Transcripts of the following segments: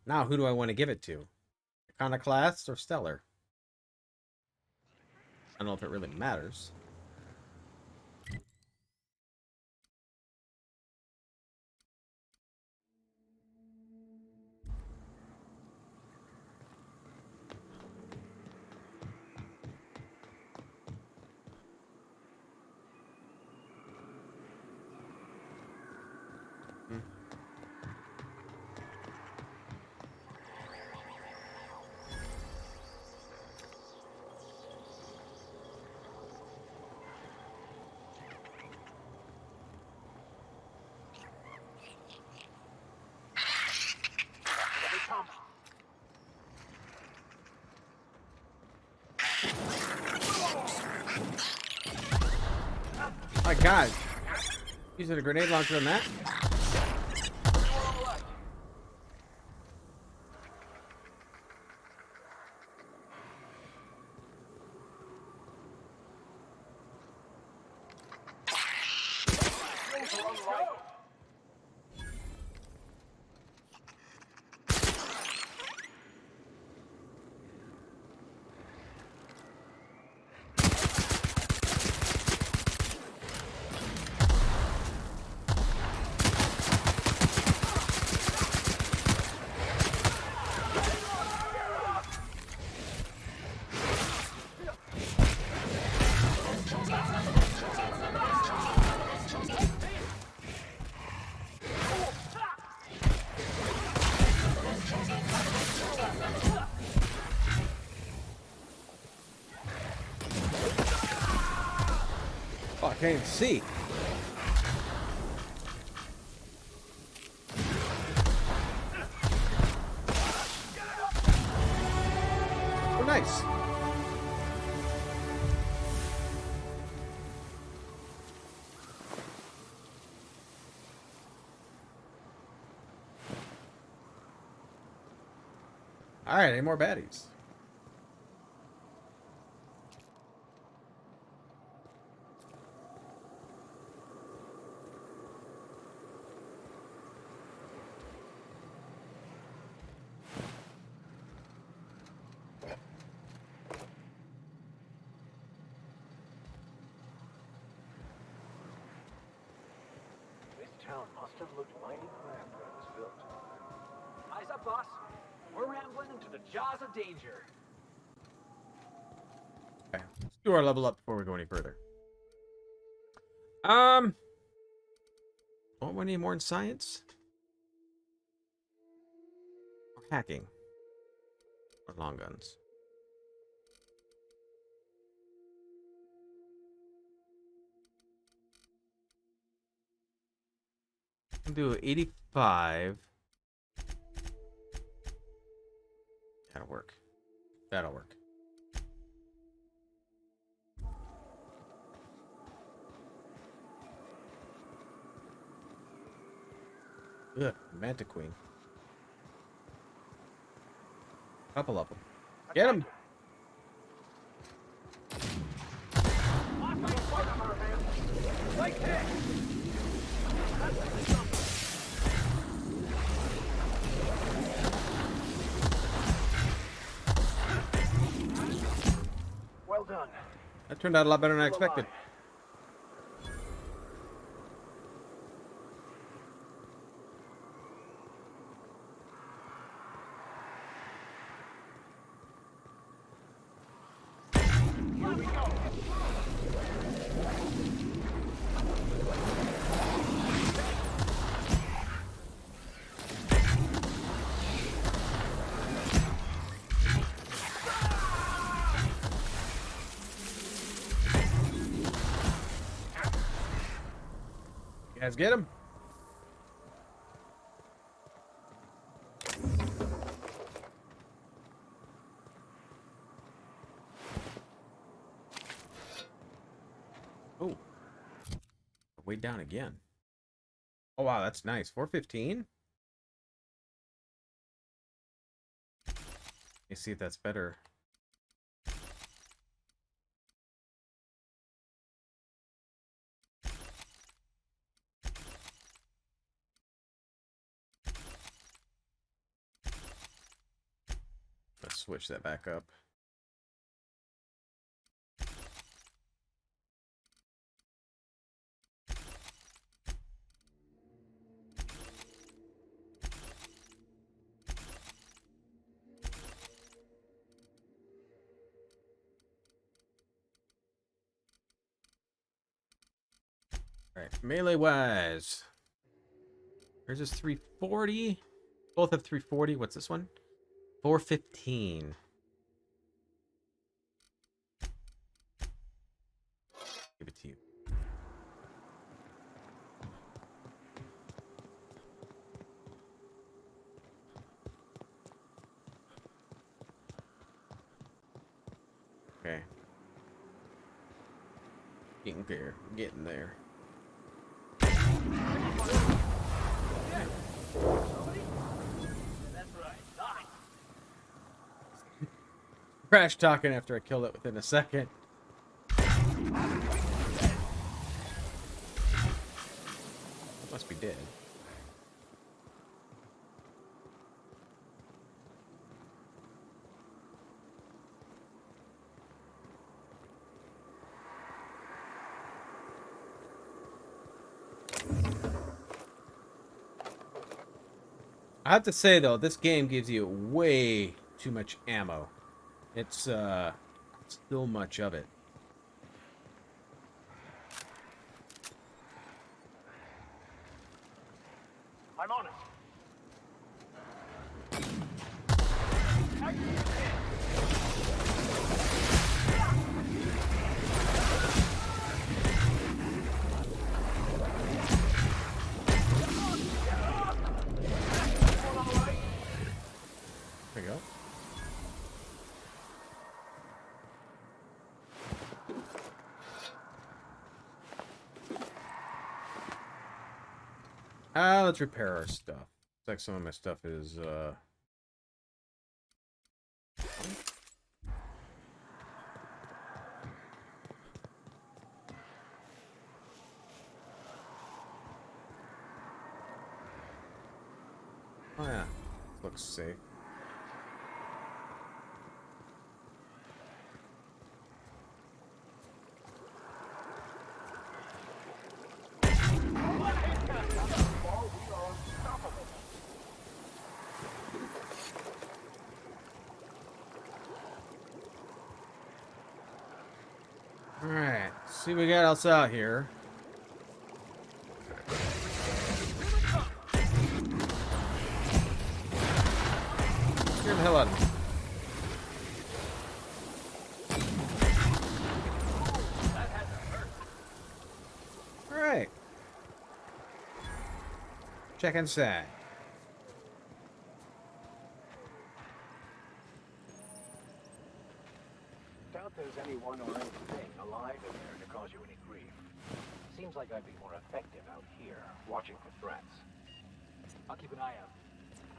Now, who do I want to give it to? Iconoclast or Stellar? I don't know if it really matters. Hmm. My God. Using a grenade launcher on that? Oh, I can't even see. Oh, nice. All right, any more baddies? This town must have looked mighty grand when it was built. Eyes up, boss. We're rambling into the jaws of danger. Okay, let's do our level up before we go any further. What we need more in science? Or hacking? Or long guns? I'll do 85. That'll work. That'll work. Ugh, Manta Queen. Couple of them. Get him! Right there. Well done. That turned out a lot better than I expected. Here we go. You guys get him? Oh. Way down again. Oh, wow, that's nice. 415? Let's see if that's better. switch that back up. Alright, melee wise. Where's this 340? Both have 340. What's this one? 415. Give it to you. Okay. Getting there. Getting there. That's right. Nice. Crash talking after I killed it within a second. Must be dead. I have to say though, this game gives you way too much ammo. It's still much of it. I'm on it. There we go. Let's repair our stuff. Looks like some of my stuff is oh yeah. Looks safe. Alright, see what we got else out here. Scare the hell out of me. Alright. Check inside. Doubt there's anyone or anything alive in there to cause you any grief. Seems like I'd be more effective out here, watching for threats. I'll keep an eye out.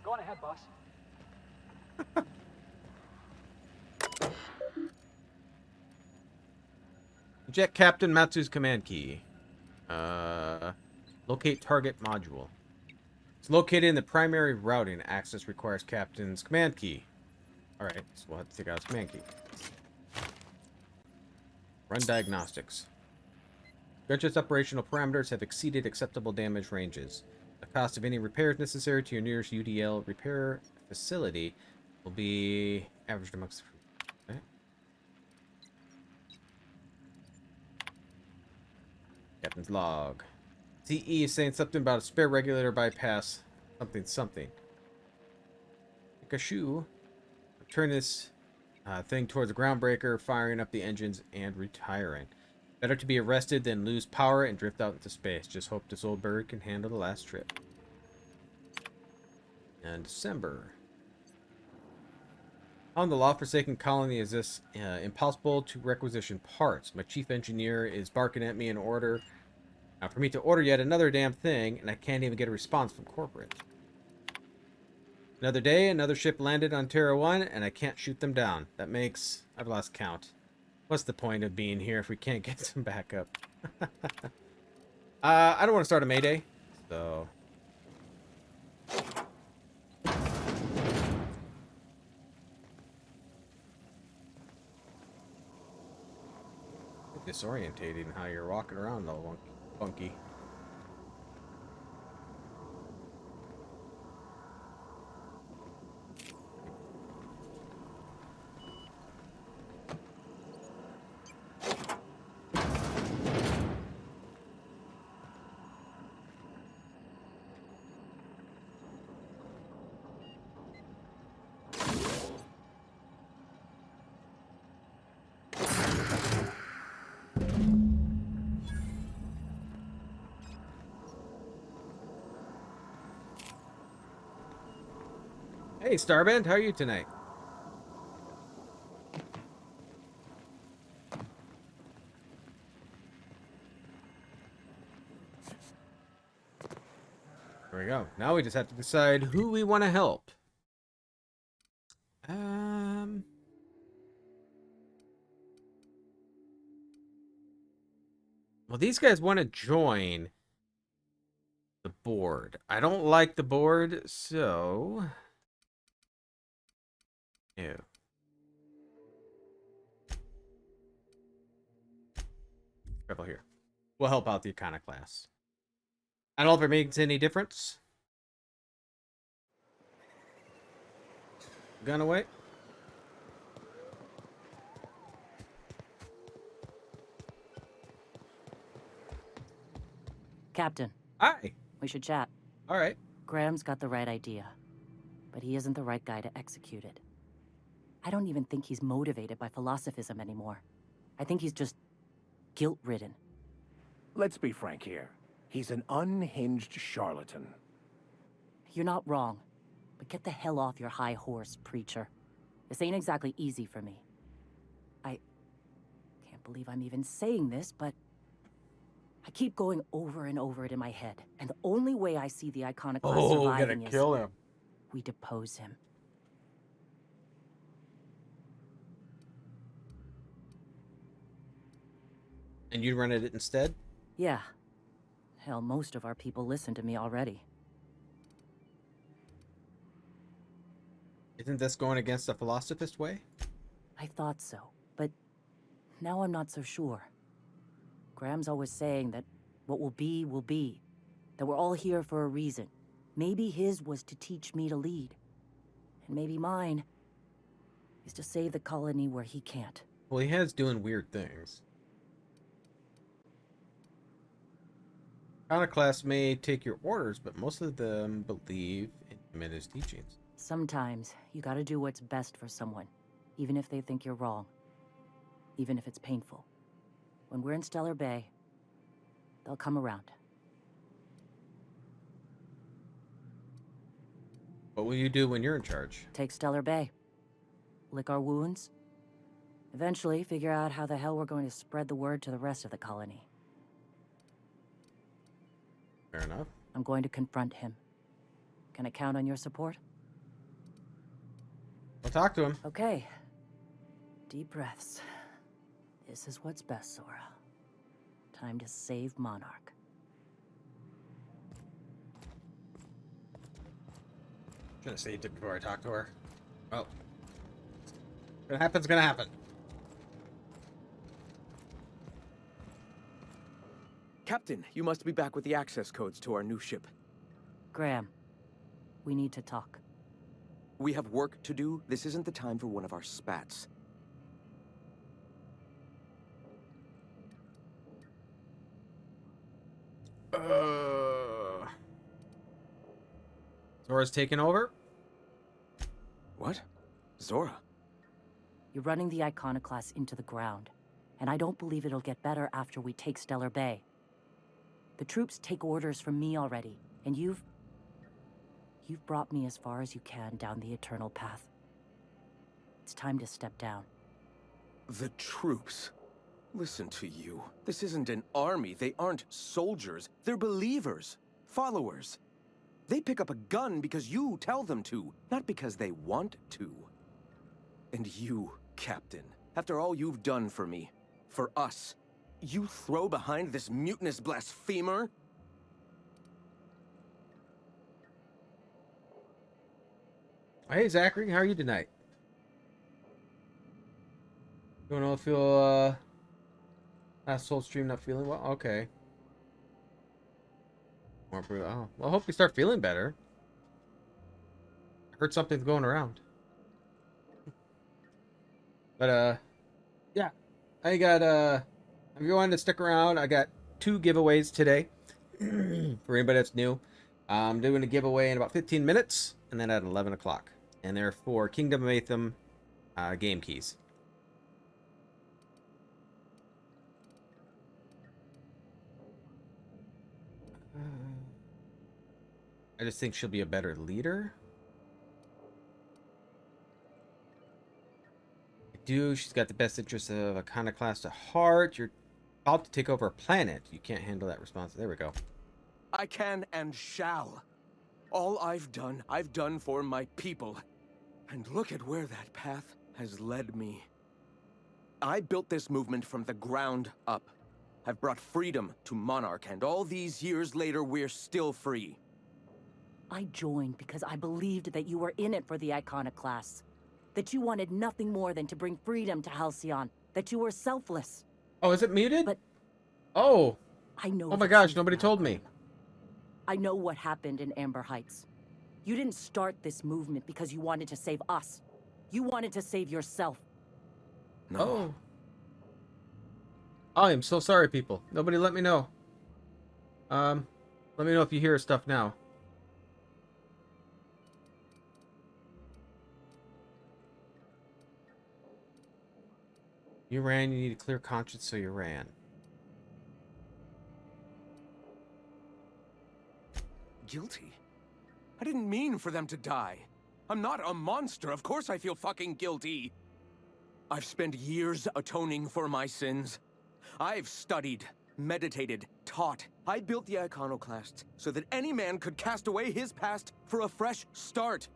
Go on ahead, boss. Eject Captain Matsu's command key. Locate target module. It's located in the primary routing. Access requires Captain's command key. Alright, so we'll have to take out his command key. Run diagnostics. Gunship's operational parameters have exceeded acceptable damage ranges. The cost of any repairs necessary to your nearest UDL repair facility will be averaged amongst... Okay. Captain's log. CE is saying something about a spare regulator bypass. Something. Pikachu. Turn this thing towards the groundbreaker, firing up the engines and retiring. Better to be arrested than lose power and drift out into space. Just hope this old bird can handle the last trip. And December. On the law-forsaken colony is this impossible to requisition parts. My chief engineer is barking at me in order for me to order yet another damn thing, and I can't even get a response from corporate. Another day, another ship landed on Terra 1, and I can't shoot them down. That makes... I've lost count. What's the point of being here if we can't get some backup? I don't want to start a Mayday, so... disorientating how you're walking around all funky. Hey, Starband, how are you tonight? There we go. Now we just have to decide who we want to help. Well, these guys want to join the board. I don't like the board, so... Ew. Travel here. We'll help out the iconoclast. I don't know if it makes any difference. Gun away. Captain, Hi. we should chat. All right. Graham's got the right idea, but he isn't the right guy to execute it. I don't even think he's motivated by philosophism anymore. I think he's just guilt-ridden. Let's be frank here. He's an unhinged charlatan. You're not wrong, but get the hell off your high horse, preacher. This ain't exactly easy for me. I can't believe I'm even saying this, but I keep going over and over it in my head, and the only way I see the iconoclast surviving is him. we depose him. And you run it instead? Yeah. Hell, most of our people listen to me already. Isn't this going against the philosophist way? I thought so, but now I'm not so sure. Graham's always saying that what will be, that we're all here for a reason. Maybe his was to teach me to lead, and maybe mine is to save the colony where he can't. Well, he has doing weird things. Iconoclasts may take your orders, but most of them believe in him and his teachings. Sometimes you gotta do what's best for someone, even if they think you're wrong. Even if it's painful. When we're in Stellar Bay, they'll come around. What will you do when you're in charge? Take Stellar Bay. Lick our wounds. Eventually, figure out how the hell we're going to spread the word to the rest of the colony. Fair enough. I'm going to confront him. Can I count on your support? I'll talk to him. Okay. Deep breaths. This is what's best, Sora. Time to save Monarch. Should have saved it before I talk to her. Well, what happens, gonna happen. Captain, you must be back with the access codes to our new ship. Graham, we need to talk. We have work to do. This isn't the time for one of our spats. Zora's taking over? What? Zora? You're running the iconoclast into the ground, and I don't believe it'll get better after we take Stellar Bay. The troops take orders from me already, and you've brought me as far as you can down the eternal path. It's time to step down. The troops? Listen to you. This isn't an army. They aren't soldiers. They're believers. Followers. They pick up a gun because you tell them to, not because they want to. And you, Captain, after all you've done for me, for us, you throw behind this mutinous blasphemer? Hey, Zachary, how are you tonight? Don't know if you'll Last soul stream not feeling well. Okay. More brutal. Oh, well, I hope you start feeling better. I heard something's going around. But yeah, I got if you wanted to stick around, I got 2 giveaways today. For anybody that's new, I'm doing a giveaway in about 15 minutes, and then at 11 o'clock, and they're for Kingdom of Aetham game keys. I just think she'll be a better leader. I do. She's got the best interests of Iconoclast at heart. You're about to take over a planet. You can't handle that response. There we go. I can and shall. All I've done for my people. And look at where that path has led me. I built this movement from the ground up. I've brought freedom to Monarch, and all these years later, we're still free. I joined because I believed that you were in it for the Iconoclasts. That you wanted nothing more than to bring freedom to Halcyon. That you were selfless. Oh, is it muted? But oh. I know. Oh my the gosh, truth nobody now, told me. Graham. I know what happened in Amber Heights. You didn't start this movement because you wanted to save us. You wanted to save yourself. No. Oh. I am so sorry, people. Nobody let me know. Let me know if you hear stuff now. You ran, you need a clear conscience, so you ran. Guilty? I didn't mean for them to die. I'm not a monster. Of course I feel fucking guilty. I've spent years atoning for my sins. I've studied, meditated, taught. I built the Iconoclasts so that any man could cast away his past for a fresh start.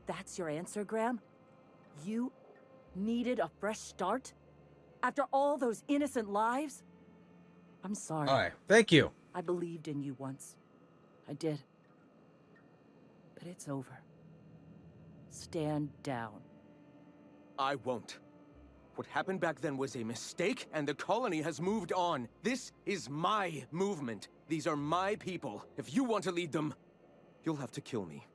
That's your answer, Graham? You needed a fresh start? After all those innocent lives? I'm sorry. All right, thank you. I believed in you once. I did. But it's over. Stand down. I won't. What happened back then was a mistake, and the colony has moved on. This is my movement. These are my people. If you want to lead them, you'll have to kill me.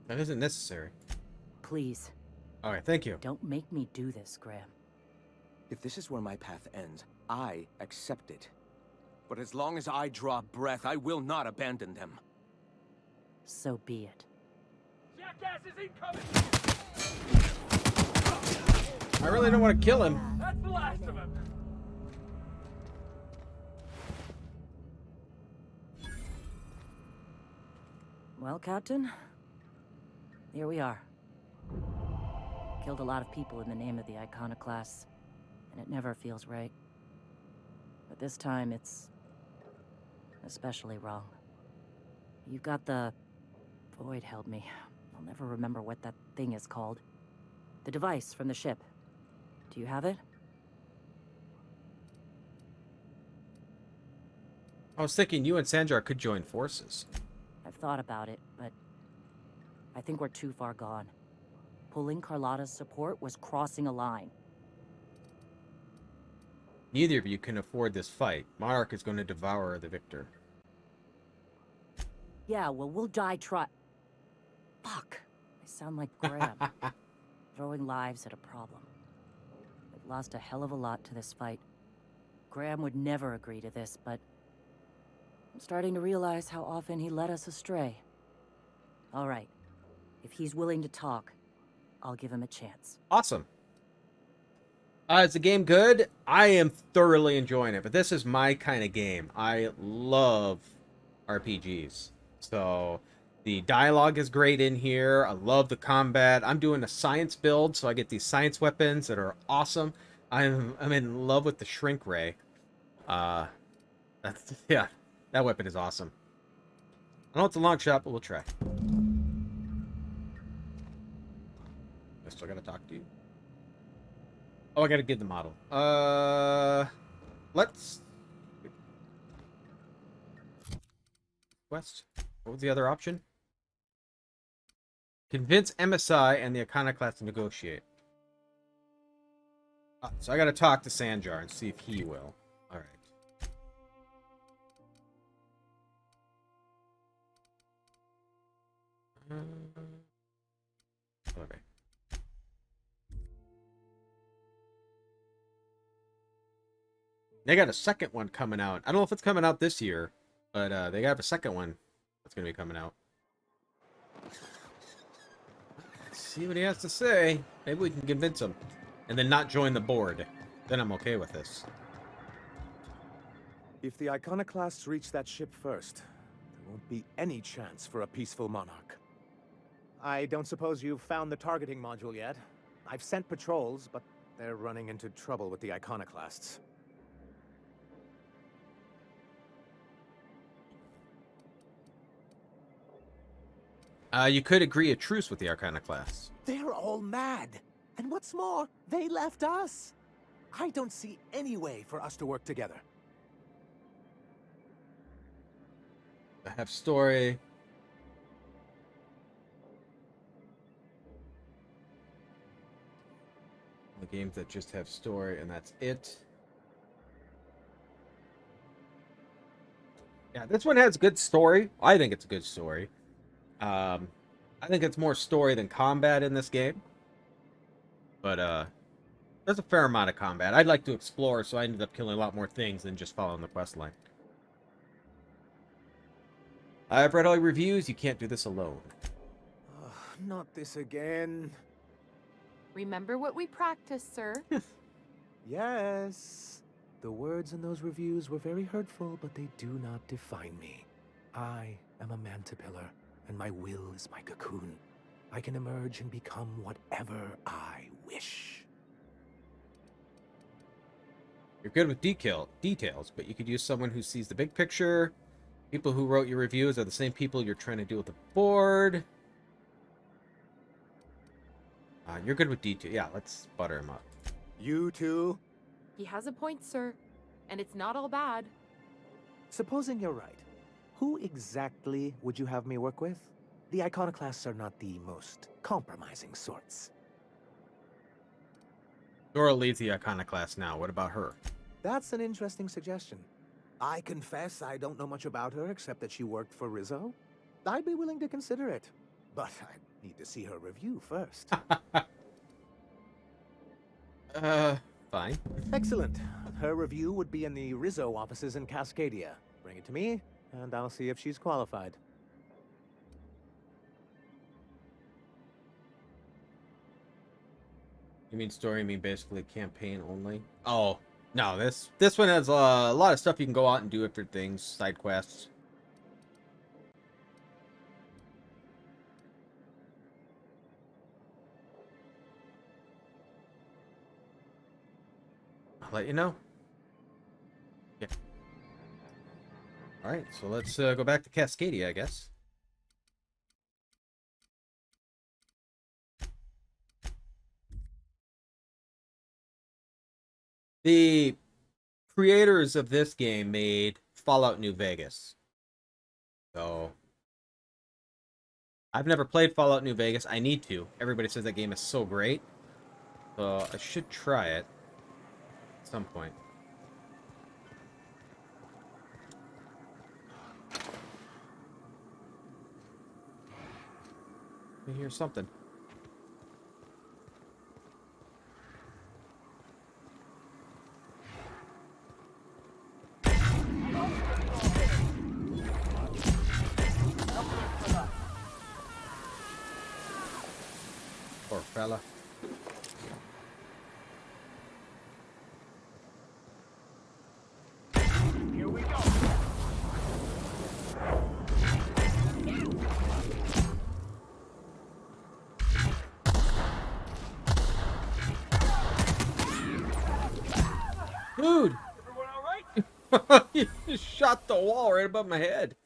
That isn't necessary. Please, All right, thank you. don't make me do this, Graham. If this is where my path ends, I accept it. But as long as I draw breath, I will not abandon them. So be it. Jackass is incoming! I really don't want to kill him. That's the last of him! Well, Captain, here we are. Killed a lot of people in the name of the Iconoclasts, and it never feels right. But this time, it's especially wrong. You've got the... Void held me. I'll never remember what that thing is called. The device from the ship. Do you have it? I was thinking you and Sanjar could join forces. I've thought about it, but I think we're too far gone. Pulling Carlotta's support was crossing a line. Neither of you can afford this fight. Monarch is going to devour the victor. Yeah, well, we'll die Fuck. I sound like Graham. Throwing lives at a problem. We've lost a hell of a lot to this fight. Graham would never agree to this, but I'm starting to realize how often he led us astray. All right. If he's willing to talk, I'll give him a chance. Awesome. Is the game good? I am thoroughly enjoying it, but this is my kind of game. I love RPGs. So the dialogue is great in here. I love the combat. I'm doing a science build, so I get these science weapons that are awesome. I'm in love with the shrink ray. Yeah, that weapon is awesome. I know it's a long shot, but we'll try. I still gotta talk to you. Oh, I gotta give the model. Let's... Quest. What was the other option? Convince MSI and the Iconoclast to negotiate. So I gotta talk to Sanjar and see if he will. Alright. Okay. They got a second one coming out. I don't know if it's coming out this year, but they got a second one that's gonna be coming out. Let's see what he has to say. Maybe we can convince him. And then not join the board. Then I'm okay with this. If the iconoclasts reach that ship first, there won't be any chance for a peaceful monarch. I don't suppose you've found the targeting module yet? I've sent patrols, but they're running into trouble with the iconoclasts. You could agree a truce with the Iconoclasts. They're all mad. And what's more, they left us. I don't see any way for us to work together. I have story. The games that just have story, and that's it. Yeah, this one has good story. I think it's a good story. I think it's more story than combat in this game. But there's a fair amount of combat. I'd like to explore, so I ended up killing a lot more things than just following the quest line. I've read all your reviews. You can't do this alone. Not this again. Remember what we practiced, sir. Yes. The words in those reviews were very hurtful, but they do not define me. I am a mantipillar, and my will is my cocoon. I can emerge and become whatever I wish. You're good with details, but you could use someone who sees the big picture. People who wrote your reviews are the same people you're trying to deal with the board. You're good with detail. Yeah, let's butter him up. You too? He has a point, sir. And it's not all bad. Supposing you're right, who exactly would you have me work with? The iconoclasts are not the most compromising sorts. Dora leads the Iconoclast now. What about her? That's an interesting suggestion. I confess I don't know much about her except that she worked for Rizzo. I'd be willing to consider it, but I need to see her review first. Fine. Excellent. Her review would be in the Rizzo offices in Cascadia. Bring it to me, and I'll see if she's qualified. You mean story? You mean basically campaign only? Oh, no. This one has a lot of stuff you can go out and do different things, side quests. I'll let you know. Yeah. All right, so let's go back to Cascadia, I guess. The creators of this game made Fallout New Vegas. So I've never played Fallout New Vegas. I need to. Everybody says that game is so great. So I should try it at some point. I hear something. Poor fella. Here we go. Dude! Everyone all right? You just shot the wall right above my head.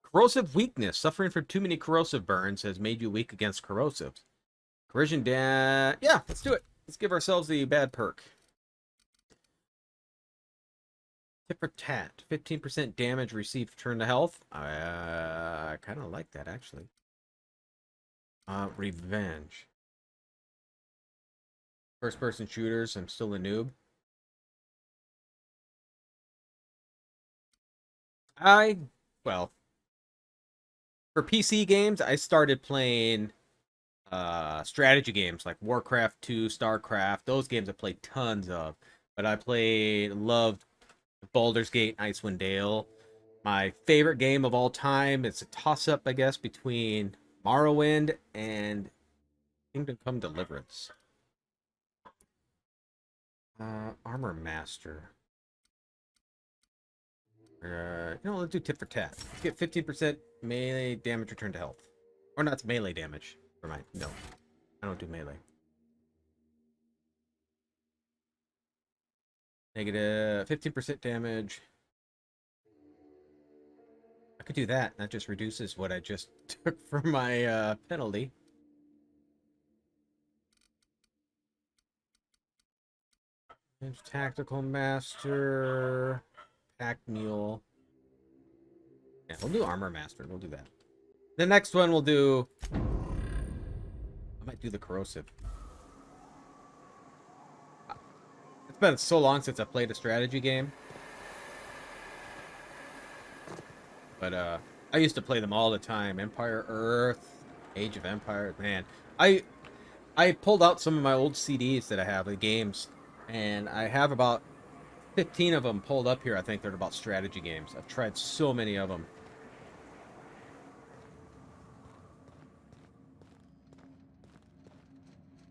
Corrosive weakness. Suffering from too many corrosive burns has made you weak against corrosives. Corrosion yeah, let's do it. Let's give ourselves the bad perk. Tip for tat. 15% damage received turn to health. I kind of like that, actually. Revenge. First-person shooters, I'm still a noob. Well, for PC games, I started playing strategy games like Warcraft 2, StarCraft. Those games I played tons of. But loved Baldur's Gate, Icewind Dale. My favorite game of all time, it's a toss-up, I guess, between Morrowind and Kingdom Come Deliverance. Armor Master. Let's do tit for tat. Let's get 15% melee damage returned to health. Or not, it's melee damage. Never mind. No, I don't do melee. Negative 15% damage. I could do that. That just reduces what I just took for my penalty. And Tactical Master. Pack Mule. Yeah, we'll do Armor Master. We'll do that. The next one we'll do... I might do the Corrosive. It's been so long since I played a strategy game. But I used to play them all the time. Empire Earth, Age of Empires. Man, I pulled out some of my old CDs that I have, the games, and I have about 15 of them pulled up here. I think they're about strategy games. I've tried so many of them.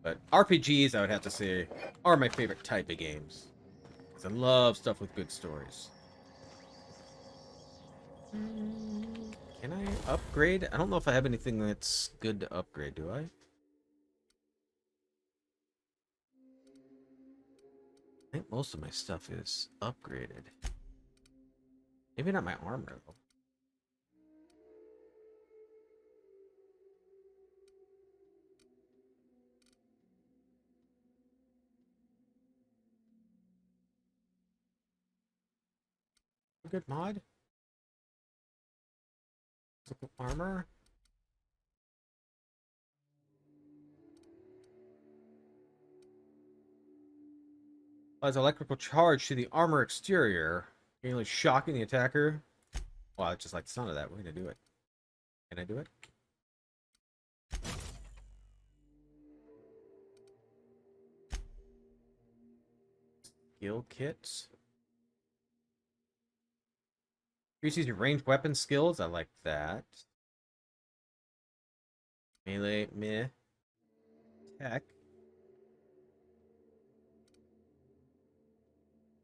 But RPGs, I would have to say, are my favorite type of games. Because I love stuff with good stories. Can I upgrade? I don't know if I have anything that's good to upgrade, do I? I think most of my stuff is upgraded. Maybe not my armor, though. Good mod. Physical armor. Applies electrical charge to the armor exterior, nearly shocking the attacker. Wow, I just like the sound of that. We're gonna do it. Can I do it? Skill kits. Increases your ranged weapon skills. I like that. Melee, meh. Tech.